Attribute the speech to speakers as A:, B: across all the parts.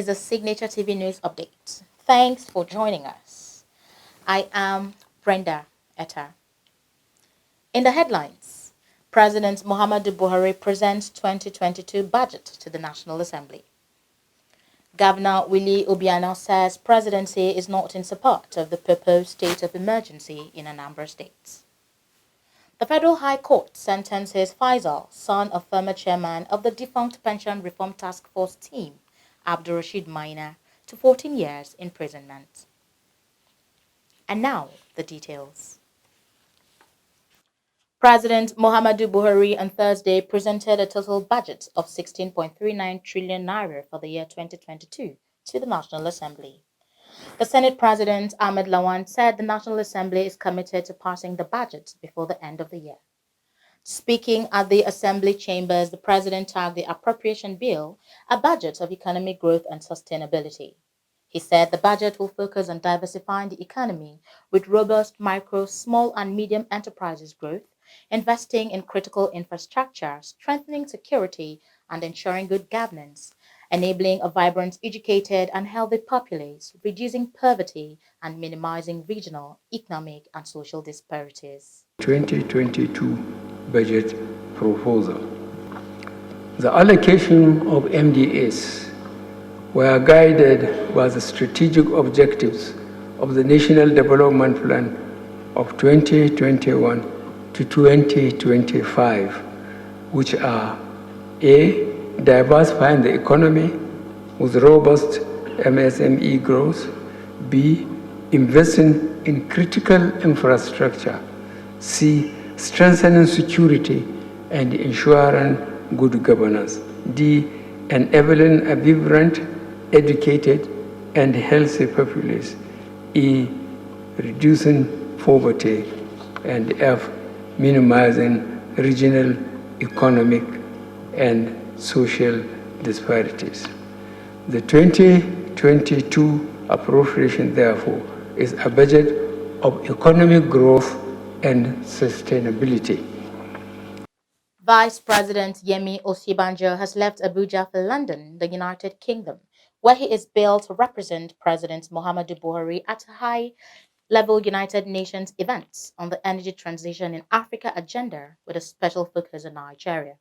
A: is a Signature TV News Update. Thanks for joining us. I am Brenda Etta. In the headlines, President Muhammadu Buhari presents 2022 budget to the National Assembly. Governor Willie Obiano says presidency is not in support of the proposed state of emergency in a number of states. The Federal High Court sentences Faisal, son of former chairman of the defunct Pension Reform Task Force team, Abdurrashid Maina, to 14 years imprisonment. And now, the details. President Muhammadu Buhari on Thursday presented a total budget of 16.39 trillion naira for the year 2022 to the National Assembly. The Senate President Ahmed Lawan said the National Assembly is committed to passing the budget before the end of the year. Speaking at the Assembly chambers, the President tagged the appropriation bill a budget of economic growth and sustainability. He said the budget will focus on diversifying the economy with robust micro, small and medium enterprises growth, investing in critical infrastructure, strengthening security and ensuring good governance, enabling a vibrant, educated and healthy populace, reducing poverty and minimizing regional, economic and social disparities.
B: 2022 budget proposal. The allocation of MDAs were guided by the strategic objectives of the National Development Plan of 2021 to 2025, which are A. Diversifying the economy with robust MSME growth, B. Investing in critical infrastructure, C. Strengthening security and ensuring good governance, D. Enabling a vibrant, educated and healthy populace, E. Reducing poverty, and F. Minimizing regional, economic and social disparities. The 2022 appropriation, therefore, is a budget of economic growth and sustainability.
A: Vice President Yemi Osibanjo has left Abuja for London, the United Kingdom, where he is billed to represent President Muhammadu Buhari at a high-level United Nations event on the energy transition in Africa agenda with a special focus on Nigeria.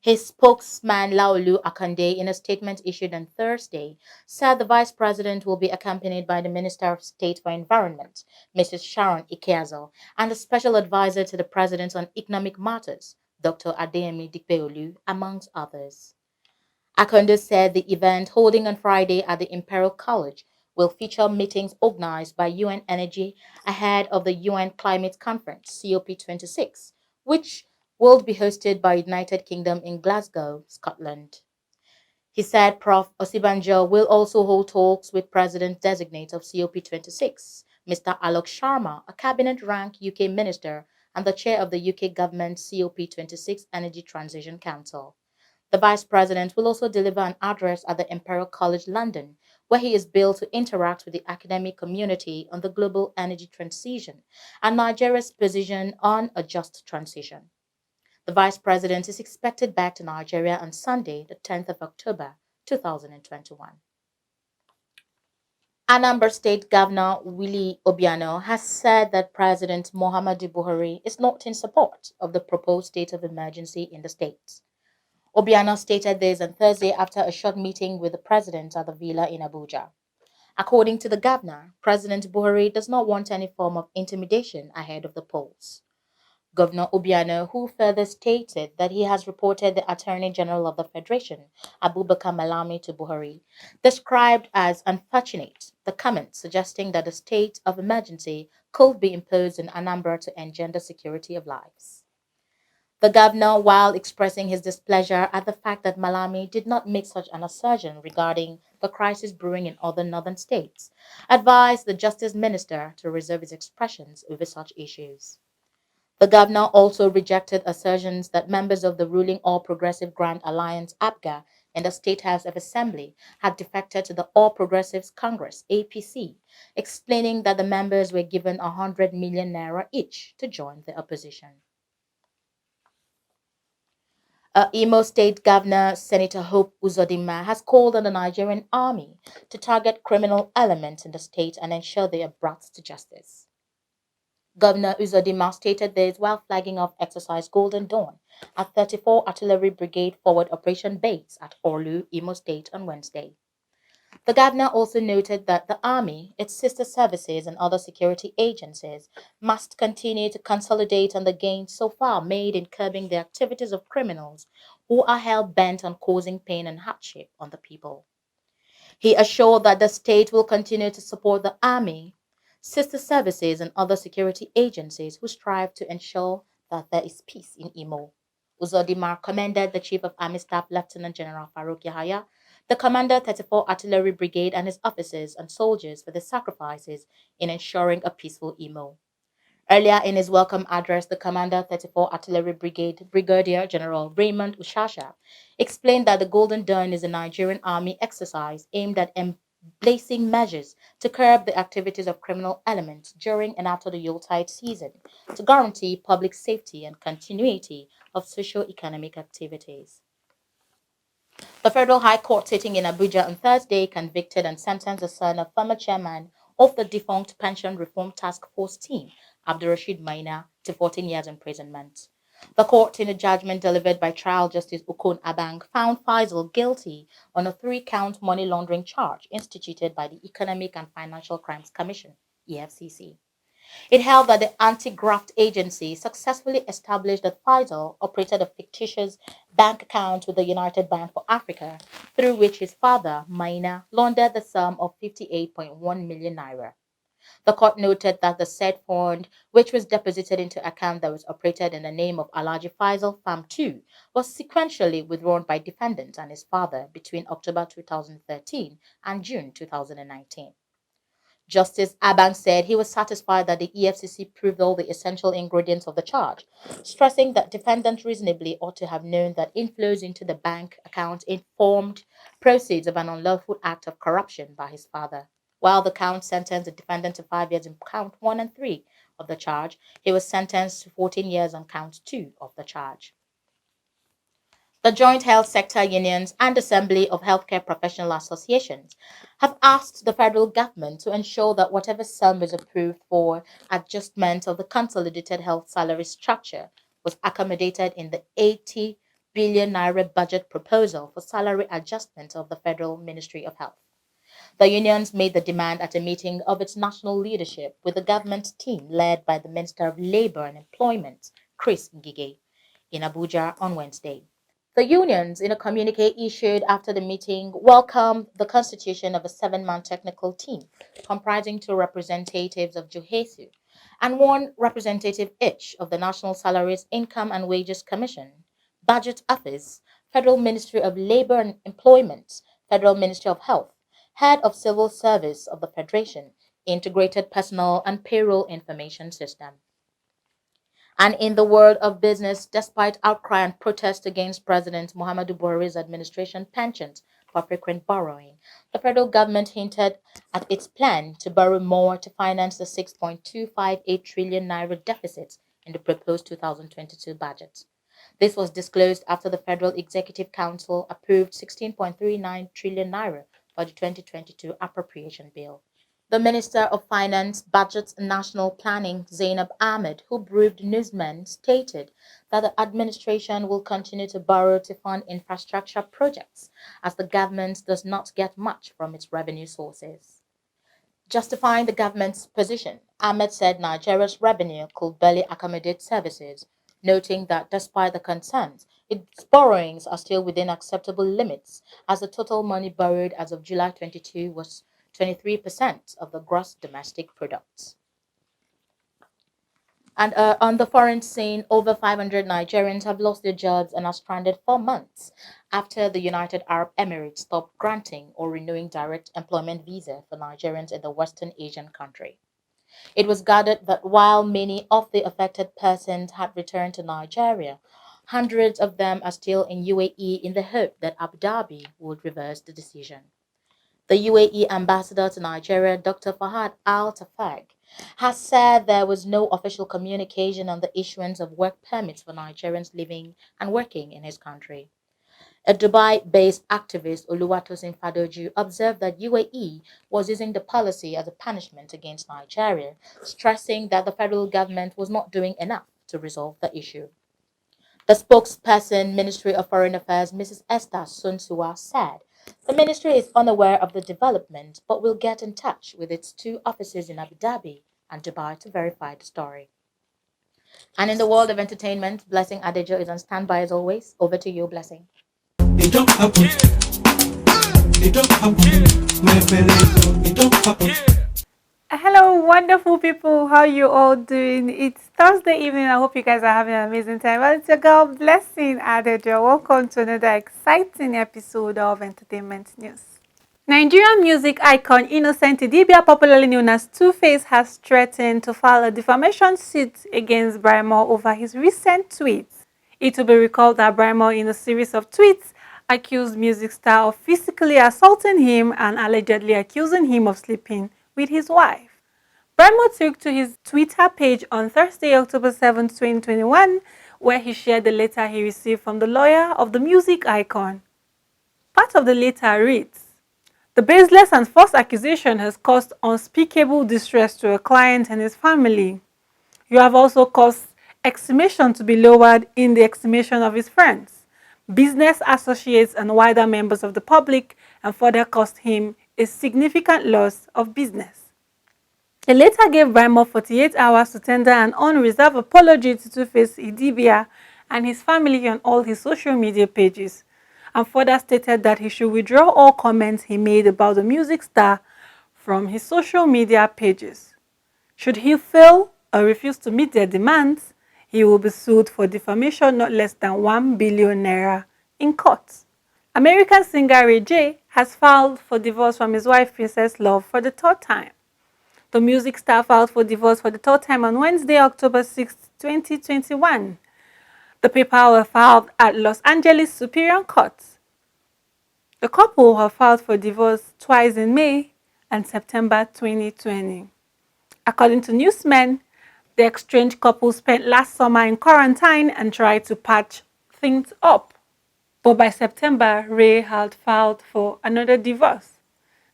A: His spokesman Laolu Akande, in a statement issued on Thursday, said the vice president will be accompanied by the Minister of State for Environment, Mrs. Sharon Ikeazo, and the special advisor to the president on economic matters, Dr. Adeyemi Dikpeolu, amongst others. Akande said the event, holding on Friday at the Imperial College, will feature meetings organized by UN Energy ahead of the UN Climate Conference, COP26, which will be hosted by United Kingdom in Glasgow, Scotland. He said Prof. Osibanjo will also hold talks with President-designate of COP26, Mr. Alok Sharma, a cabinet-rank UK minister and the chair of the UK government's COP26 Energy Transition Council. The Vice President will also deliver an address at the Imperial College London, where he is billed to interact with the academic community on the global energy transition and Nigeria's position on a just transition. The Vice President is expected back to Nigeria on Sunday, the 10th of October, 2021. Anambra State Governor Willie Obiano has said that President Muhammadu Buhari is not in support of the proposed state of emergency in the state. Obiano stated this on Thursday after a short meeting with the president at the villa in Abuja. According to the governor, President Buhari does not want any form of intimidation ahead of the polls. Governor Obiano, who further stated that he has reported the Attorney General of the Federation, Abubakar Malami, to Buhari, described as unfortunate the comment suggesting that a state of emergency could be imposed in Anambra to engender security of lives. The governor, while expressing his displeasure at the fact that Malami did not make such an assertion regarding the crisis brewing in other northern states, advised the Justice Minister to reserve his expressions over such issues. The governor also rejected assertions that members of the ruling All Progressive Grand Alliance (APGA) in the State House of Assembly had defected to the All Progressives Congress (APC), explaining that the members were given 100 million naira each to join the opposition. Imo State Governor Senator Hope Uzodinma has called on the Nigerian army to target criminal elements in the state and ensure they are brought to justice. Governor Uzodinma stated this while flagging off Exercise Golden Dawn at 34 Artillery Brigade Forward Operation Base at Orlu, Imo State on Wednesday. The governor also noted that the Army, its sister services, and other security agencies must continue to consolidate on the gains so far made in curbing the activities of criminals who are hell bent on causing pain and hardship on the people. He assured that the state will continue to support the Army, sister services, and other security agencies who strive to ensure that there is peace in Imo. Uzodimar commended the Chief of Army Staff Lieutenant General Farouk Yahaya, the Commander 34 Artillery Brigade, and his officers and soldiers for their sacrifices in ensuring a peaceful Imo. Earlier in his welcome address, the Commander 34 Artillery Brigade, Brigadier General Raymond Ushasha, explained that the Golden Dawn is a Nigerian army exercise aimed at embracing measures to curb the activities of criminal elements during and after the Yuletide season to guarantee public safety and continuity of socio-economic activities. The Federal High Court sitting in Abuja on Thursday convicted and sentenced the son of former chairman of the defunct Pension Reform Task Force team, Abdurrashid Maina, to 14 years imprisonment. The court, in a judgment delivered by Trial Justice Okon Abang, found Faisal guilty on a 3-count money laundering charge instituted by the Economic and Financial Crimes Commission, EFCC. It held that the anti-graft agency successfully established that Faisal operated a fictitious bank account with the United Bank for Africa, through which his father, Maina, laundered the sum of 58.1 million naira. The court noted that the said fund, which was deposited into account that was operated in the name of Alhaji Faisal Farm 2, was sequentially withdrawn by defendant and his father between October 2013 and June 2019. Justice Abang said he was satisfied that the EFCC proved all the essential ingredients of the charge, stressing that defendant reasonably ought to have known that inflows into the bank account informed proceeds of an unlawful act of corruption by his father. While the count sentenced the defendant to 5 years in count 1 and 3 of the charge, he was sentenced to 14 years on count 2 of the charge. The joint health sector unions and Assembly of Healthcare Professional Associations have asked the federal government to ensure that whatever sum is approved for adjustment of the consolidated health salary structure was accommodated in the 80 billion naira budget proposal for salary adjustment of the Federal Ministry of Health. The unions made the demand at a meeting of its national leadership with the government team led by the Minister of Labor and Employment, Chris Ngige, in Abuja on Wednesday. The unions, in a communique issued after the meeting, welcomed the constitution of a 7-man technical team comprising 2 representatives of JUHESU and 1 representative each of the National Salaries, Income and Wages Commission, Budget Office, Federal Ministry of Labor and Employment, Federal Ministry of Health, Head of Civil Service of the Federation, Integrated Personnel and Payroll Information System. And in the world of business, despite outcry and protest against President Muhammadu Buhari's administration penchant for frequent borrowing, the federal government hinted at its plan to borrow more to finance the 6.258 trillion naira deficit in the proposed 2022 budget. This was disclosed after the Federal Executive Council approved 16.39 trillion naira for the 2022 appropriation bill. The Minister of Finance, Budget and National Planning, Zainab Ahmed, who briefed newsmen, stated that the administration will continue to borrow to fund infrastructure projects as the government does not get much from its revenue sources. Justifying the government's position, Ahmed said Nigeria's revenue could barely accommodate services, noting that despite the concerns, its borrowings are still within acceptable limits, as the total money borrowed as of July 22 was 23% of the gross domestic product. And on the foreign scene, over 500 Nigerians have lost their jobs and are stranded for months after the United Arab Emirates stopped granting or renewing direct employment visa for Nigerians in the Western Asian country. It was gathered that while many of the affected persons had returned to Nigeria, hundreds of them are still in UAE in the hope that Abu Dhabi would reverse the decision. The UAE ambassador to Nigeria, Dr. Fahad Al Tafag, has said there was no official communication on the issuance of work permits for Nigerians living and working in his country. A Dubai-based activist, Oluwatosin Fadoju, observed that UAE was using the policy as a punishment against Nigeria, stressing that the federal government was not doing enough to resolve the issue. The spokesperson, Ministry of Foreign Affairs, Mrs. Esther Sunsuwa, said the ministry is unaware of the development but will get in touch with its two offices in Abu Dhabi and Dubai to verify the story. And in the world of entertainment, Blessing Adejo is on standby as always. Over to you, Blessing.
C: It don't happen. It don't happen. My fellow, it don't happen.
D: Hello, wonderful people. How you all doing? It's Thursday evening. I hope you guys are having an amazing time. Well, it's your girl, Blessing Adejo. Welcome to another exciting episode of Entertainment News. Nigerian music icon Innocent Idibia, popularly known as Two-Face, has threatened to file a defamation suit against Brimo over his recent tweets. It will be recalled that Brimo, in a series of tweets, accused music star of physically assaulting him and allegedly accusing him of sleeping with his wife. Brimo took to his Twitter page on Thursday, October 7, 2021, where he shared the letter he received from the lawyer of the music icon. Part of the letter reads, "The baseless and false accusation has caused unspeakable distress to a client and his family. You have also caused estimation to be lowered in the estimation of his friends, business associates, and wider members of the public, and further caused him a significant loss of business." He later gave Brimo 48 hours to tender an unreserved apology to Two-Face Idibia and his family on all his social media pages, and further stated that he should withdraw all comments he made about the music star from his social media pages. Should he fail or refuse to meet their demands, he will be sued for defamation not less than 1 billion naira in court. American singer Ray J has filed for divorce from his wife Princess Love for the third time. The music star filed for divorce for the third time on Wednesday, October 6, 2021. The papers were filed at Los Angeles Superior Court. The couple have filed for divorce twice in May and September 2020. According to newsmen, the estranged couple spent last summer in quarantine and tried to patch things up. But by September, Ray had filed for another divorce.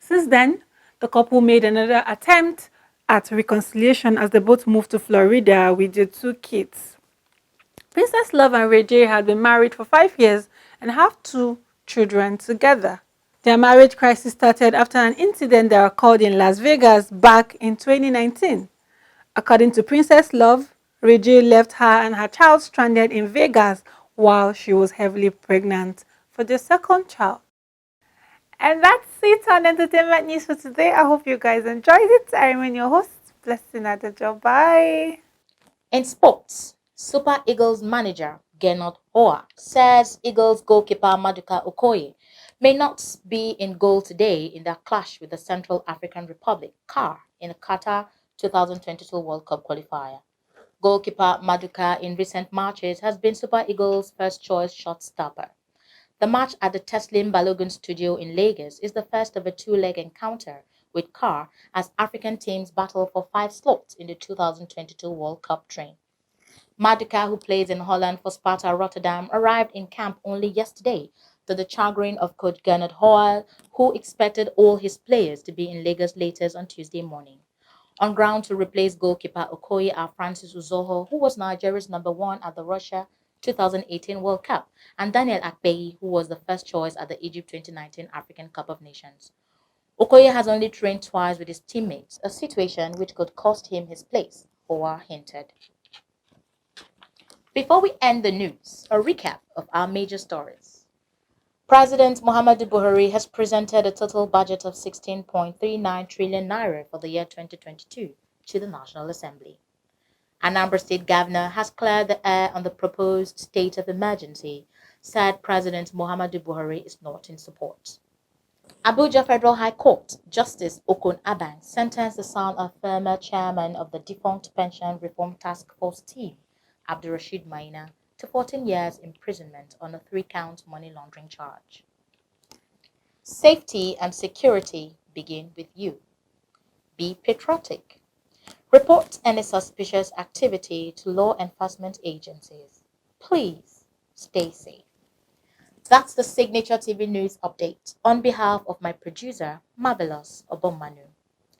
D: Since then, the couple made another attempt at reconciliation as they both moved to Florida with their two kids. Princess Love and Ray J had been married for 5 years and have 2 children together. Their marriage crisis started after an incident that occurred in Las Vegas back in 2019. According to Princess Love, Ray J left her and her child stranded in Vegas while she was heavily pregnant for their second child. And that's it on Entertainment News for today. I hope you guys enjoyed it. I remain your host, Blessing Adejo. Bye.
A: In sports, Super Eagles manager Gernot Hoa says Eagles goalkeeper Maduka Okoye may not be in goal today in their clash with the Central African Republic (CAR) in the Qatar 2022 World Cup qualifier. Goalkeeper Maduka in recent matches has been Super Eagles' first choice shot stopper. The match at the Teslim Balogun studio in Lagos is the first of a 2-leg encounter with CAR as African teams battle for 5 slots in the 2022 World Cup train. Maduka, who plays in Holland for Sparta Rotterdam, arrived in camp only yesterday to the chagrin of coach Gernot Hoel, who expected all his players to be in Lagos latest on Tuesday morning. On ground to replace goalkeeper Okoye are Francis Uzoho, who was Nigeria's number 1 at the Russia 2018 World Cup, and Daniel Akpeyi, who was the first choice at the Egypt 2019 African Cup of Nations. Okoye has only trained twice with his teammates, a situation which could cost him his place, Hoa hinted. Before we end the news, a recap of our major stories. President Muhammadu Buhari has presented a total budget of 16.39 trillion naira for the year 2022 to the National Assembly. Anambra State Governor has cleared the air on the proposed state of emergency, said President Muhammadu Buhari is not in support. Abuja Federal High Court Justice Okon Abang sentenced the son of former chairman of the defunct Pension Reform Task Force team, Abdurrashid Maina, to 14 years imprisonment on a 3-count money laundering charge. Safety and security begin with you. Be patriotic. Report any suspicious activity to law enforcement agencies. Please stay safe. That's the Signature TV News Update. On behalf of my producer, Marvelous Obomanu,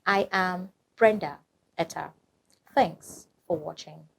A: I am Brenda Etta. Thanks for watching.